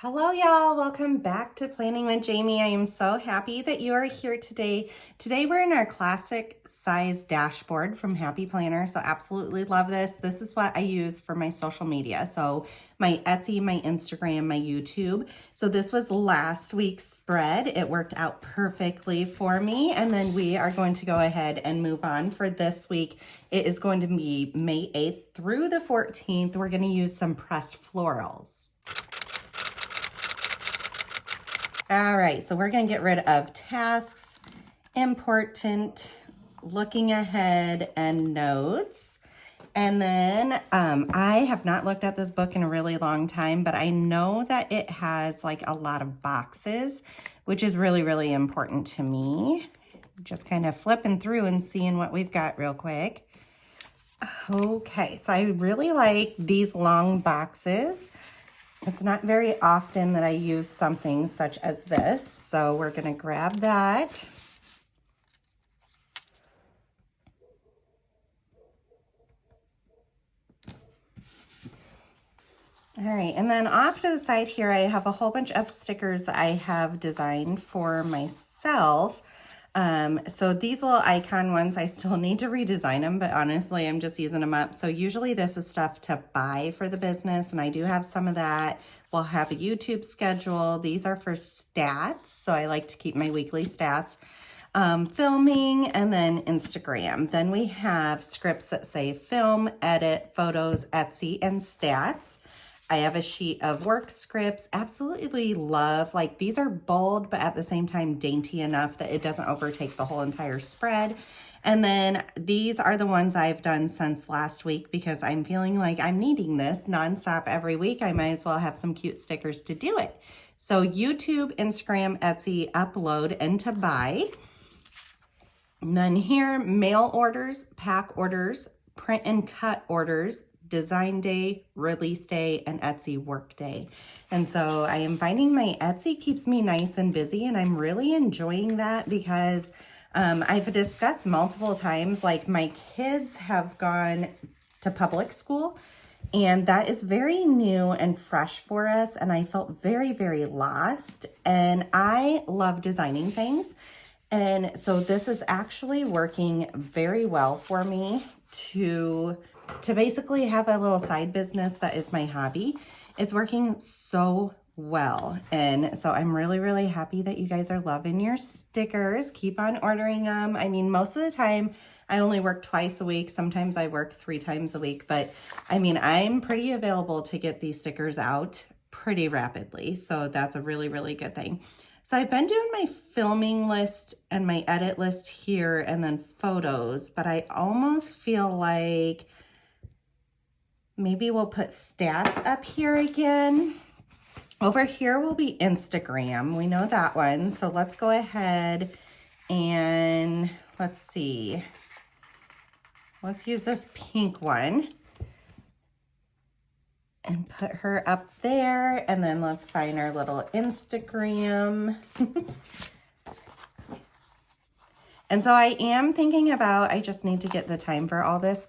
Hello, y'all. Welcome back to Planning with Jamie. I am so happy that you are here today. Today, we're in our classic size dashboard from Happy Planner. So absolutely love this. This is what I use for my social media. So my Etsy, my Instagram, my YouTube. So this was last week's spread. It worked out perfectly for me. And then we are going to go ahead and move on for this week. It is going to be May 8th through the 14th. We're going to use some pressed florals. All right, so we're going to get rid of tasks, important, looking ahead, and notes. And then I have not looked at this book in a really long time, but I know that it has like a lot of boxes, which is really, really important to me. Just kind of flipping through and seeing what we've got real quick. Okay, so I really like these long boxes. It's not very often that I use something such as this, so we're going to grab that. All right, and then off to the side here, I have a whole bunch of stickers that I have designed for myself. So these little icon ones, I still need to redesign them, but honestly, I'm just using them up. So usually this is stuff to buy for the business, and I do have some of that. We'll have a YouTube schedule. These are for stats, so I like to keep my weekly stats. Filming, and then Instagram. Then we have scripts that say film, edit, photos, Etsy, and stats. I have a sheet of work scripts. Absolutely love, like these are bold, but at the same time dainty enough that it doesn't overtake the whole entire spread. And then these are the ones I've done since last week because I'm feeling like I'm needing this nonstop every week. I might as well have some cute stickers to do it. So YouTube, Instagram, Etsy, upload, and to buy. And then here, mail orders, pack orders, print and cut orders, design day, release day, and Etsy work day. And so I am finding my Etsy keeps me nice and busy, and I'm really enjoying that because I've discussed multiple times, like my kids have gone to public school, and that is very new and fresh for us, and I felt very, very lost, and I love designing things. And so this is actually working very well for me to basically have a little side business that is my hobby. It's working so well. And so I'm really, really happy that you guys are loving your stickers. Keep on ordering them. I mean, most of the time I only work twice a week. Sometimes I work 3 times a week, but I mean, I'm pretty available to get these stickers out pretty rapidly. So that's a really, really good thing. So I've been doing my filming list and my edit list here and then photos, but I almost feel like maybe we'll put stats up here again. Over here will be Instagram. We know that one. So let's go ahead and let's see. Let's use this pink one and put her up there. And then let's find our little Instagram. And so I am thinking about, I just need to get the time for all this,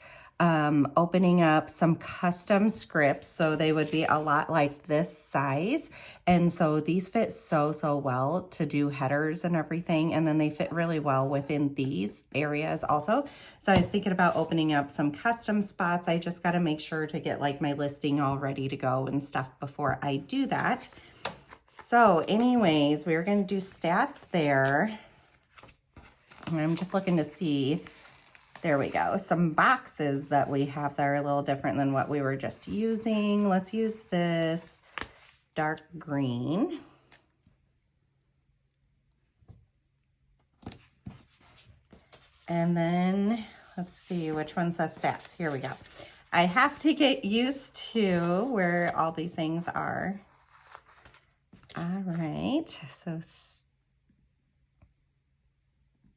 opening up some custom scripts. So they would be a lot like this size. And so these fit so, so well to do headers and everything. And then they fit really well within these areas also. So I was thinking about opening up some custom spots. I just got to make sure to get like my listing all ready to go and stuff before I do that. So anyways, we're going to do stats there. And I'm just looking to see, there we go, some boxes that we have that are a little different than what we were just using. Let's use this dark green. And then let's see which one says stats. Here we go. I have to get used to where all these things are. All right, so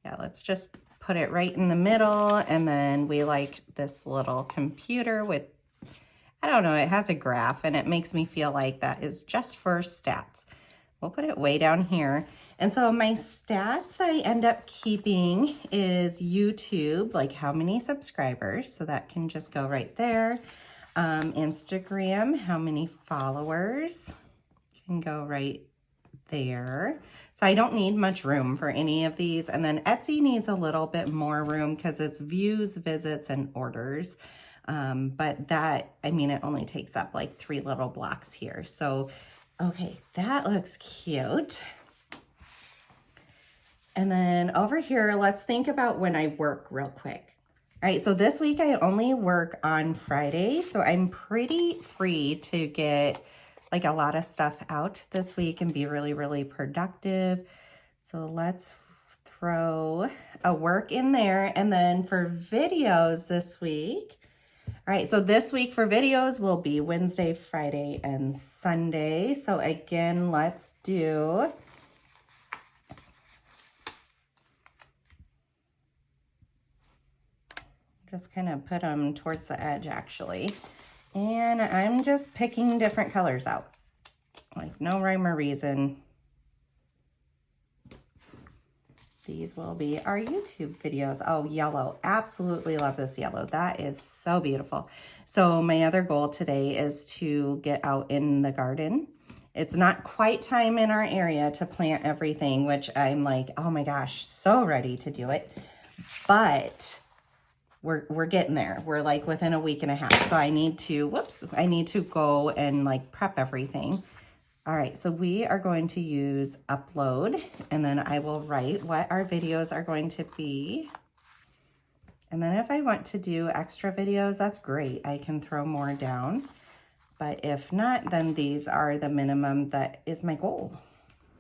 yeah, let's just put it right in the middle. And then we like this little computer with, I don't know, it has a graph and it makes me feel like that is just for stats. We'll put it way down here. And so my stats I end up keeping is YouTube, like how many subscribers. So that can just go right there. Instagram, how many followers. can go right there. So I don't need much room for any of these. And then Etsy needs a little bit more room because it's views, visits, and orders. But that, I mean, it only takes up like 3 little blocks here. So, okay, that looks cute. And then over here, let's think about when I work real quick. All right, so this week I only work on Friday, so I'm pretty free to get like a lot of stuff out this week and be really, really productive. So let's throw a work in there. And then for videos this week, all right, so this week for videos will be Wednesday, Friday, and Sunday. So again, let's do just kind of put them towards the edge actually. And I'm just picking different colors out. Like no rhyme or reason. These will be our YouTube videos. Oh, yellow. Absolutely love this yellow. That is so beautiful. So my other goal today is to get out in the garden. It's not quite time in our area to plant everything, which I'm like, oh my gosh, so ready to do it. But we're getting there. We're like within a week and a half. So I need to go and like prep everything. All right, so we are going to use upload, and then I will write what our videos are going to be. And then if I want to do extra videos, that's great. I can throw more down. But if not, then these are the minimum that is my goal.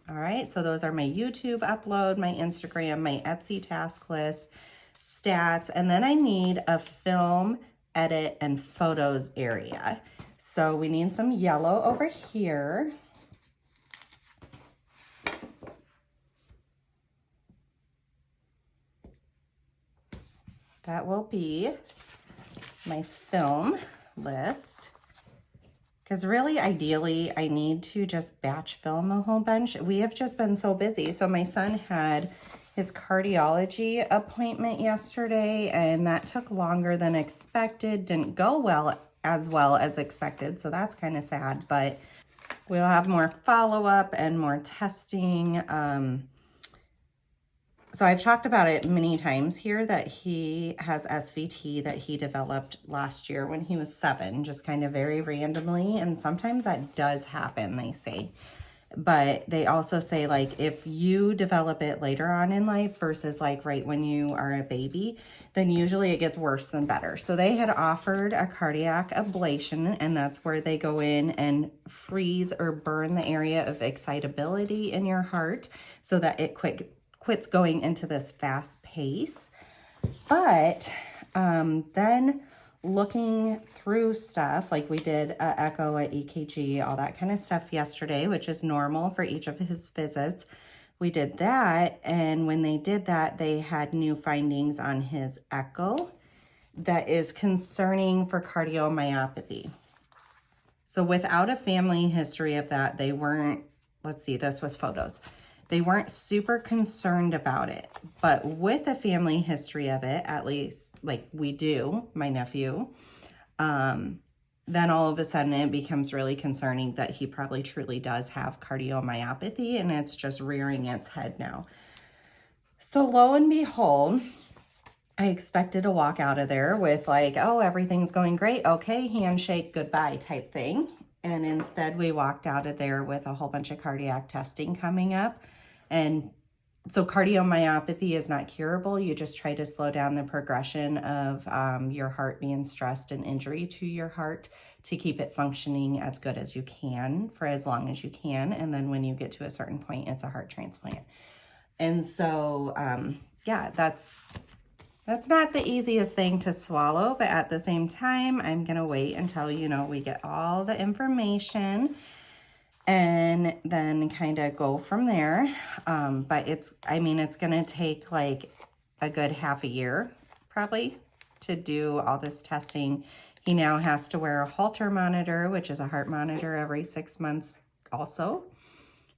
All right, so those are my YouTube upload, my Instagram, my Etsy task list, stats, and then I need a film, edit, and photos area. So we need some yellow over here. That will be my film list. Because really, ideally, I need to just batch film a whole bunch. We have just been so busy. So my son had his cardiology appointment yesterday, and that took longer than expected. Didn't go well as expected, so that's kind of sad. But we'll have more follow-up and more testing. So I've talked about it many times here that he has SVT that he developed last year when he was 7, just kind of very randomly. And sometimes that does happen, they say. But they also say, like, if you develop it later on in life versus like right when you are a baby, then usually it gets worse than better. So they had offered a cardiac ablation, and that's where they go in and freeze or burn the area of excitability in your heart so that it quits going into this fast pace. But then looking through stuff, like we did an echo, a EKG, all that kind of stuff yesterday, which is normal for each of his visits. We did that, and when they did that, they had new findings on his echo that is concerning for cardiomyopathy. So without a family history of that, they weren't, let's see, this was photos. They weren't super concerned about it, but with a family history of it, at least like we do, my nephew, then all of a sudden it becomes really concerning that he probably truly does have cardiomyopathy, and it's just rearing its head now. So lo and behold, I expected to walk out of there with like, oh, everything's going great. Okay, handshake, goodbye type thing. And instead we walked out of there with a whole bunch of cardiac testing coming up. And so cardiomyopathy is not curable. You just try to slow down the progression of your heart being stressed and injury to your heart to keep it functioning as good as you can for as long as you can. And then when you get to a certain point, it's a heart transplant. And so, yeah, that's not the easiest thing to swallow, but at the same time, I'm going to wait until, we get all the information and then kind of go from there. But it's going to take like a good half a year probably to do all this testing. He now has to wear a Holter monitor, which is a heart monitor, every 6 months also.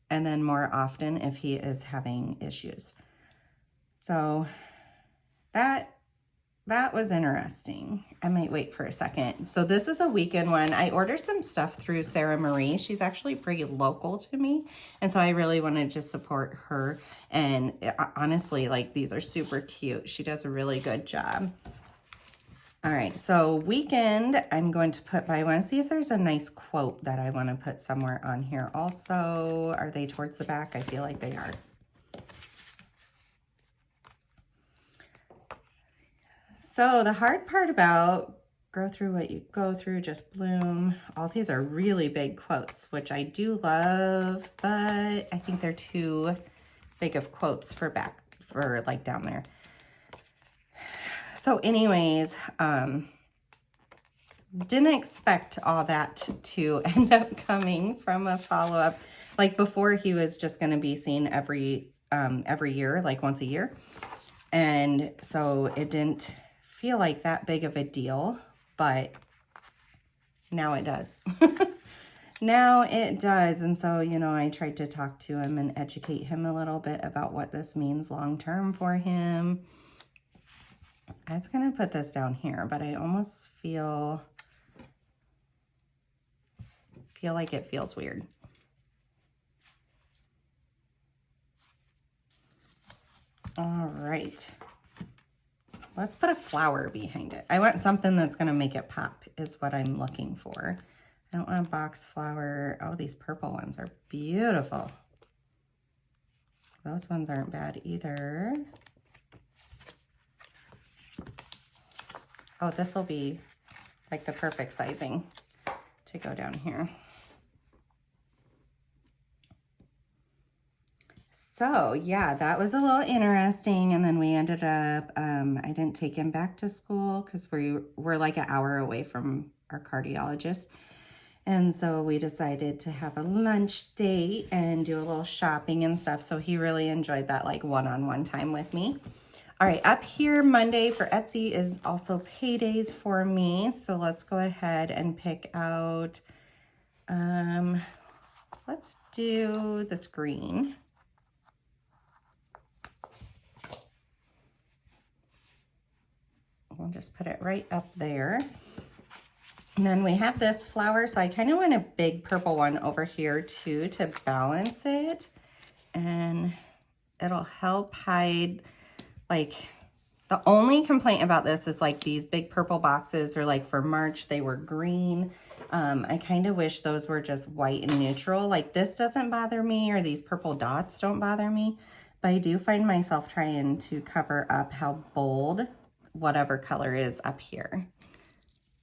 And then more often if he is having issues. So that that was interesting. I might wait for a second. So this is a weekend one. I ordered some stuff through Sarah Marie. She's actually pretty local to me. And so I really wanted to support her. And honestly, like, these are super cute. She does a really good job. All right, so weekend, I'm going to put, but I want to see if there's a nice quote that I want to put somewhere on here. Also, are they towards the back? I feel like they are. So the hard part about grow through what you go through, just bloom. All these are really big quotes, which I do love, but I think they're too big of quotes for like down there. So anyways, didn't expect all that to end up coming from a follow-up. Like before, he was just going to be seen every year, like once a year. And so it didn't feel like that big of a deal, but now it does. Now it does. And so, you know, I tried to talk to him and educate him a little bit about what this means long-term for him. I was going to put this down here, but I almost feel like it feels weird. All right. Let's put a flower behind it. I want something that's going to make it pop is what I'm looking for. I don't want a box flower. Oh, these purple ones are beautiful. Those ones aren't bad either. Oh, this will be like the perfect sizing to go down here. So yeah, that was a little interesting. And then we ended up, I didn't take him back to school because we're like an hour away from our cardiologist. And so we decided to have a lunch date and do a little shopping and stuff. So he really enjoyed that like one-on-one time with me. All right, up here Monday for Etsy is also paydays for me. So let's go ahead and pick out, let's do this green. We'll just put it right up there. And then we have this flower. So I kind of want a big purple one over here too to balance it. And it'll help hide, like, the only complaint about this is like these big purple boxes are like for March, they were green. I kind of wish those were just white and neutral. Like this doesn't bother me, or these purple dots don't bother me, but I do find myself trying to cover up how bold whatever color is up here.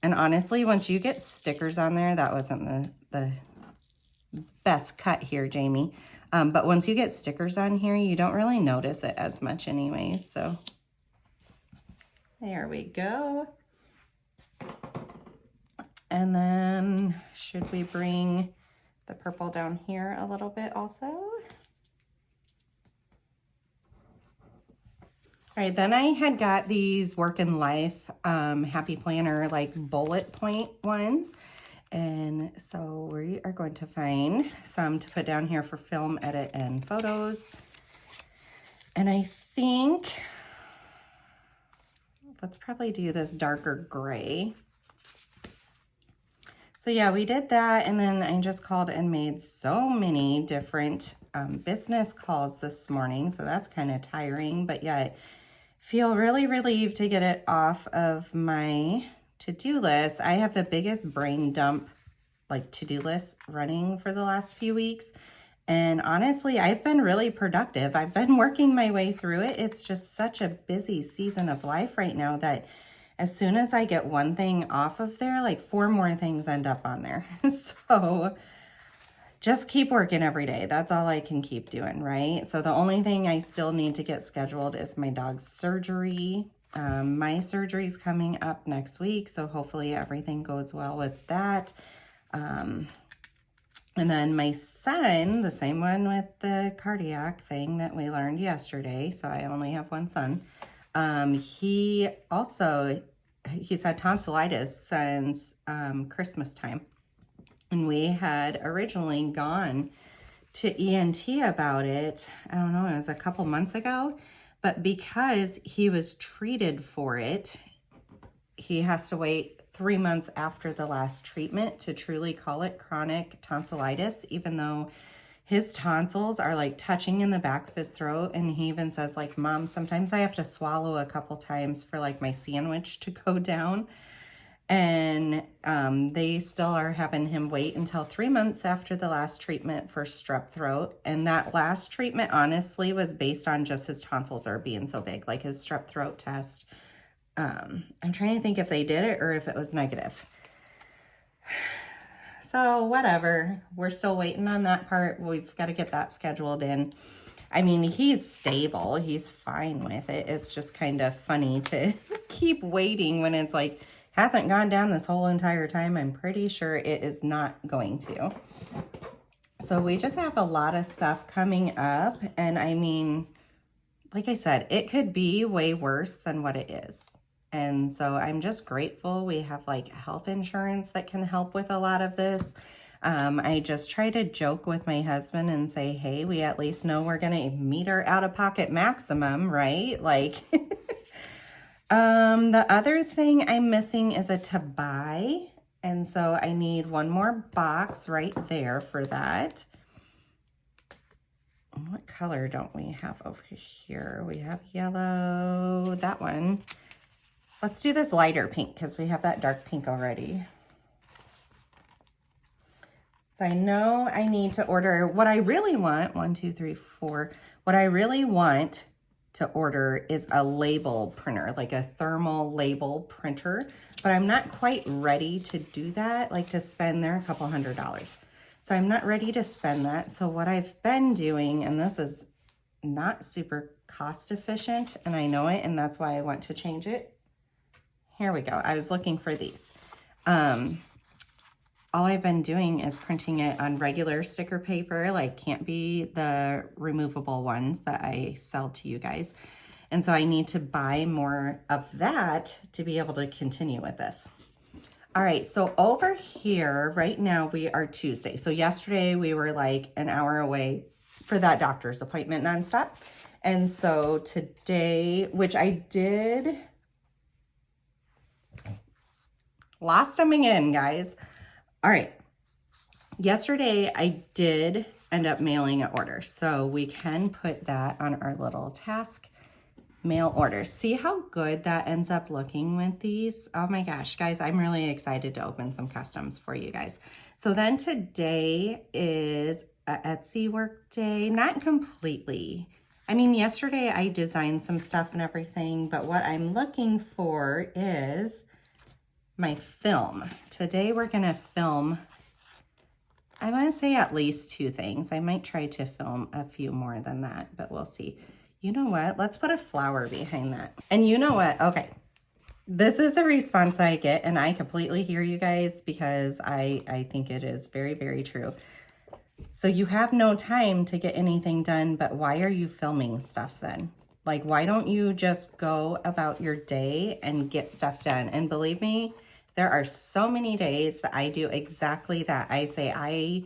And honestly, once you get stickers on there, that wasn't the best cut here, Jamie. But once you get stickers on here, you don't really notice it as much anyway. So there we go. And then should we bring the purple down here a little bit also? All right, then I had got these Work and Life Happy Planner like bullet point ones. And so we are going to find some to put down here for film, edit, and photos. And I think, let's probably do this darker gray. So yeah, we did that. And then I just called and made so many different business calls this morning. So that's kind of tiring, but yet feel really relieved to get it off of my to-do list. I have the biggest brain dump, like to-do list running for the last few weeks. And honestly, I've been really productive. I've been working my way through it. It's just such a busy season of life right now that as soon as I get one thing off of there, like 4 more things end up on there. So just keep working every day. That's all I can keep doing, right? So the only thing I still need to get scheduled is my dog's surgery. My surgery is coming up next week, so hopefully everything goes well with that. And then my son, the same one with the cardiac thing that we learned yesterday, so I only have one son. He's had tonsillitis since Christmas time. And we had originally gone to ENT about it, I don't know, it was a couple months ago, but because he was treated for it he has to wait 3 months after the last treatment to truly call it chronic tonsillitis, even though his tonsils are like touching in the back of his throat. And he even says like, Mom, sometimes I have to swallow a couple times for like my sandwich to go down. And they still are having him wait until 3 months after the last treatment for strep throat. And that last treatment honestly was based on just his tonsils are being so big, like his strep throat test. I'm trying to think if they did it or if it was negative. So whatever, we're still waiting on that part. We've got to get that scheduled in. I mean, he's stable. He's fine with it. It's just kind of funny to keep waiting when it's like, hasn't gone down this whole entire time. I'm pretty sure it is not going to. So we just have a lot of stuff coming up. And I mean, like I said, it could be way worse than what it is. And so I'm just grateful we have like health insurance that can help with a lot of this. I just try to joke with my husband and say, hey, we at least know we're going to meet our out-of-pocket maximum, right? Like, the other thing I'm missing is a to buy. And so I need one more box right there for that. What color don't we have over here? We have yellow, that one. Let's do this lighter pink because we have that dark pink already. So I know I need to order what I really want. 1, 2, 3, 4. What I really want to order is a label printer, like a thermal label printer, but I'm not quite ready to do that, like to spend there a couple $100. So I'm not ready to spend that. So what I've been doing, and this is not super cost efficient, and I know it, and that's why I want to change it. Here we go. I was looking for these. All I've been doing is printing it on regular sticker paper, like can't be the removable ones that I sell to you guys. And so I need to buy more of that to be able to continue with this. All right, so over here, right now we are Tuesday. So yesterday we were like an hour away for that doctor's appointment nonstop. And so today, which I did, lost them again, guys. All right, yesterday I did end up mailing an order, so we can put that on our little task, mail orders. See how good that ends up looking with these? Oh my gosh, guys, I'm really excited to open some customs for you guys. So then today is a Etsy work day, not completely. I mean, yesterday I designed some stuff and everything, but what I'm looking for is my film. Today we're gonna film, I wanna say at least 2 things. I might try to film a few more than that, but we'll see. You know what? Let's put a flower behind that. And you know what? Okay. This is a response I get, and I completely hear you guys because I think it is very, very true. So you have no time to get anything done, but why are you filming stuff then? Like, why don't you just go about your day and get stuff done? And believe me, there are so many days that I do exactly that. I say, I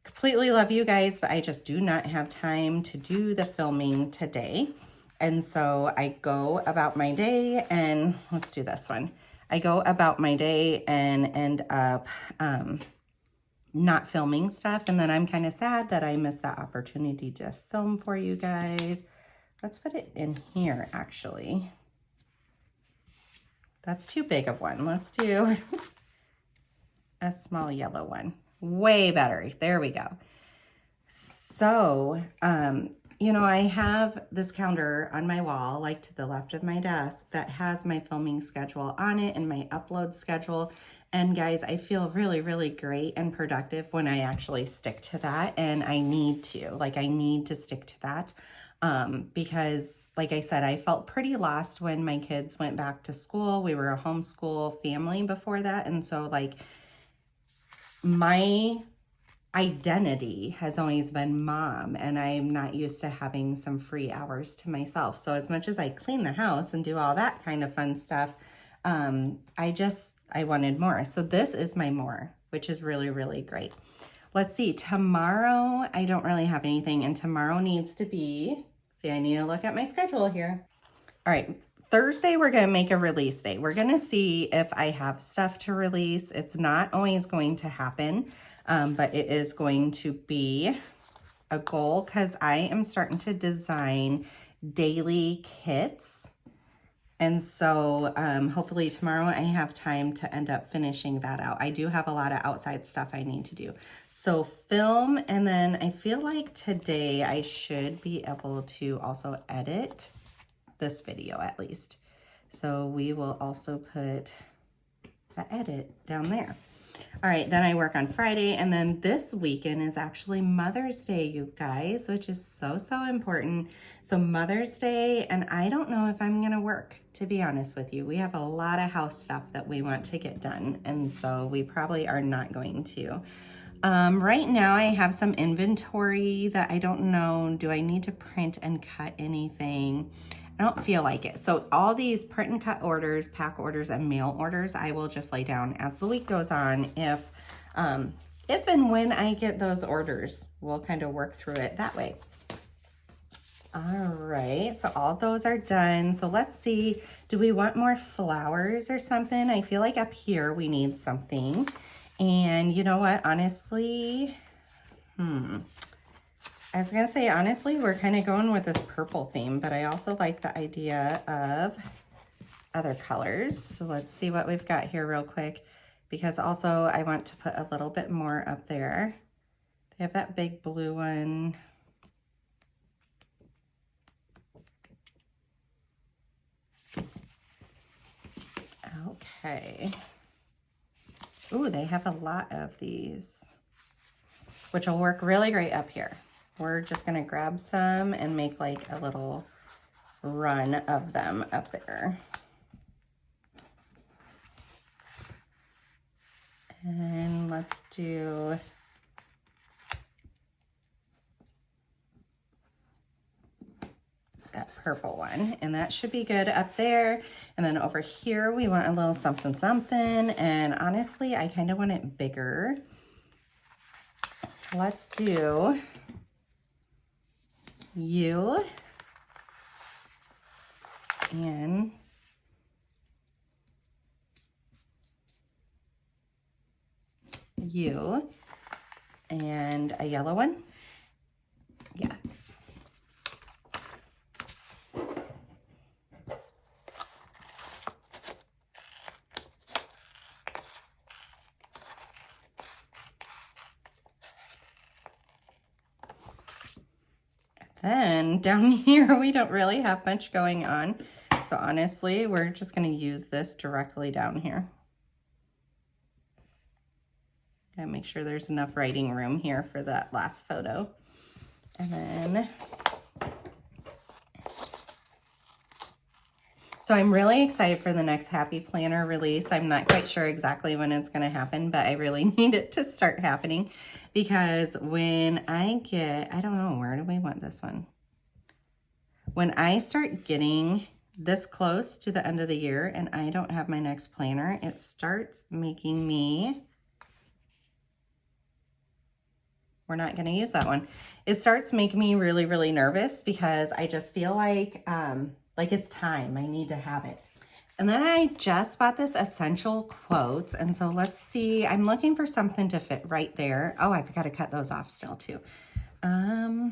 completely love you guys, but I just do not have time to do the filming today. And so I go about my day and let's do this one. I go about my day and end up not filming stuff. And then I'm kind of sad that I missed that opportunity to film for you guys. Let's put it in here, actually. That's too big of one. Let's do a small yellow one. Way better. There we go. So, you know, I have this calendar on my wall, like to the left of my desk, that has my filming schedule on it and my upload schedule. And guys, I feel really, really great and productive when I actually stick to that. And I need to stick to that. Because like I said, I felt pretty lost when my kids went back to school. We were a homeschool family before that. And so like my identity has always been mom, and I'm not used to having some free hours to myself. So as much as I clean the house and do all that kind of fun stuff, I wanted more. So this is my more, which is really, really great. Let's see, tomorrow, I don't really have anything, and tomorrow needs to be, see, I need to look at my schedule here. All right, Thursday, we're going to make a release day. We're going to see if I have stuff to release. It's not always going to happen, but it is going to be a goal because I am starting to design daily kits. And so hopefully tomorrow I have time to end up finishing that out. I do have a lot of outside stuff I need to do. So film, and then I feel like today I should be able to also edit this video at least. So we will also put the edit down there. All right, then I work on Friday, and then this weekend is actually Mother's Day, you guys, which is so, so important. So Mother's Day, and I don't know if I'm gonna work, to be honest with you. We have a lot of house stuff that we want to get done, and so we probably are not going to. Right now I have some inventory that I don't know, do I need to print and cut anything? I don't feel like it. So all these print and cut orders, pack orders, and mail orders, I will just lay down as the week goes on. If and when I get those orders, we'll kind of work through it that way. All right, so all those are done. So let's see, do we want more flowers or something? I feel like up here we need something. And you know what, honestly, I was gonna say, honestly, we're kind of going with this purple theme, but I also like the idea of other colors. So let's see what we've got here real quick, because also I want to put a little bit more up there. They have that big blue one. Okay. Ooh, they have a lot of these, which will work really great up here. We're just gonna grab some and make like a little run of them up there. And let's do that purple one, and that should be good up there. And then over here we want a little something something, and honestly I kind of want it bigger. Let's do you and you and a yellow one. Yeah. Then down here, we don't really have much going on. So honestly, we're just going to use this directly down here. Gotta make sure there's enough writing room here for that last photo. And then, so I'm really excited for the next Happy Planner release. I'm not quite sure exactly when it's going to happen, but I really need it to start happening, because when I get, I don't know, where do we want this one? When I start getting this close to the end of the year and I don't have my next planner, it starts making me, we're not going to use that one. It starts making me really, really nervous, because I just feel like it's time. I need to have it. And then I just bought this Essential Quotes. And so let's see, I'm looking for something to fit right there. Oh, I've got to cut those off still too. I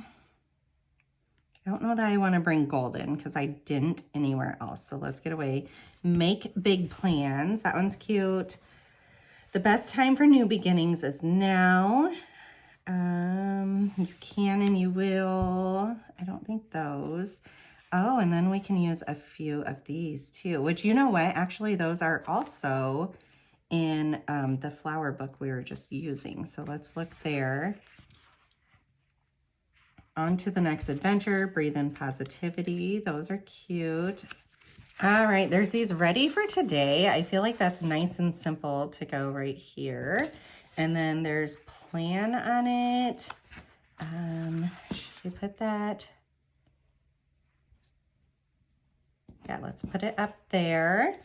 don't know that I want to bring gold in, because I didn't anywhere else. So let's get away. Make big plans. That one's cute. The best time for new beginnings is now. You can and you will. I don't think those. Oh, and then we can use a few of these too, which, you know what, actually those are also in the flower book we were just using. So let's look there. On to the next adventure, Breathe in Positivity. Those are cute. All right, there's these ready for today. I feel like that's nice and simple to go right here. And then there's plan on it. Should we put that? Yeah, let's put it up there.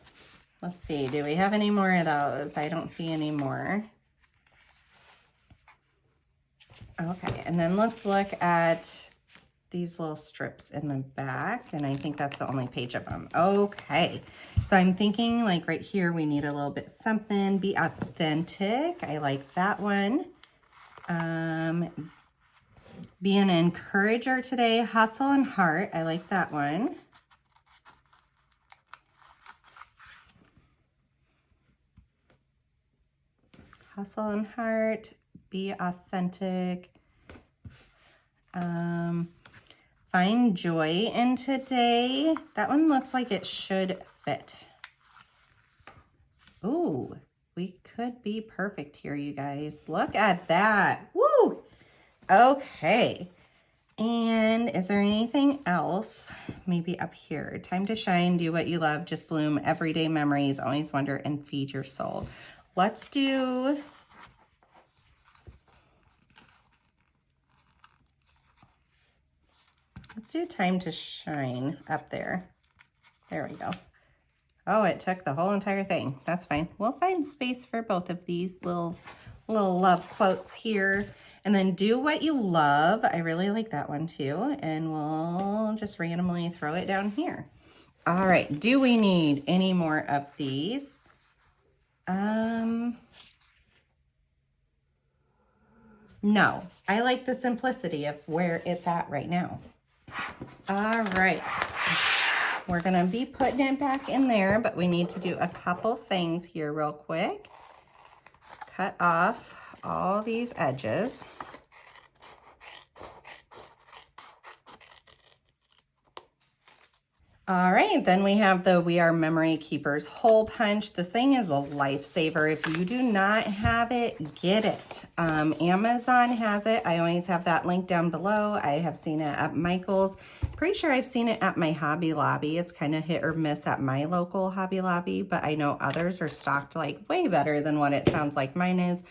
Let's see, do we have any more of those? I don't see any more. Okay, and then let's look at these little strips in the back, and I think that's the only page of them. Okay, so I'm thinking like right here we need a little bit something. Be authentic. I like that one. Be an encourager today. Hustle and heart. I like that one. Hustle and heart. Be authentic. Find joy in today. That one looks like it should fit. Ooh, we could be perfect here, you guys. Look at that. Woo! Okay. And is there anything else? Maybe up here. Time to shine, do what you love, just bloom. Everyday memories, always wonder, and feed your soul. Let's do... Let's do time to shine up there. There we go. Oh, it took the whole entire thing. That's fine. We'll find space for both of these little love quotes here. And then do what you love. I really like that one too. And we'll just randomly throw it down here. All right. Do we need any more of these? No. I like the simplicity of where it's at right now. All right. We're going to be putting it back in there, but we need to do a couple things here real quick. Cut off all these edges. All right, then we have the We Are Memory Keepers hole punch. This thing is a lifesaver. If you do not have it, get it. Amazon has it. I always have that link down below. I have seen it at Michael's. Pretty sure I've seen it at my Hobby Lobby. It's kind of hit or miss at my local Hobby Lobby, but I know others are stocked like way better than what it sounds like mine is.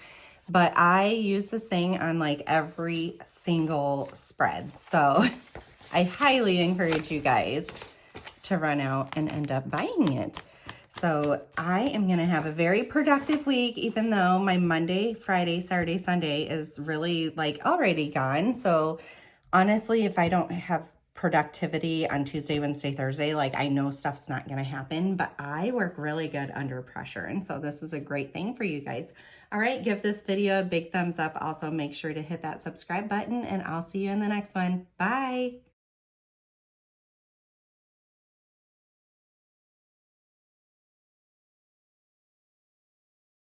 But I use this thing on like every single spread. So I highly encourage you guys to run out and end up buying it. So I am gonna have a very productive week, even though my Monday, Friday, Saturday, Sunday is really like already gone. So honestly, if I don't have productivity on Tuesday, Wednesday, Thursday, like I know stuff's not gonna happen, but I work really good under pressure. And so this is a great thing for you guys. All right, give this video a big thumbs up. Also make sure to hit that subscribe button and I'll see you in the next one. Bye.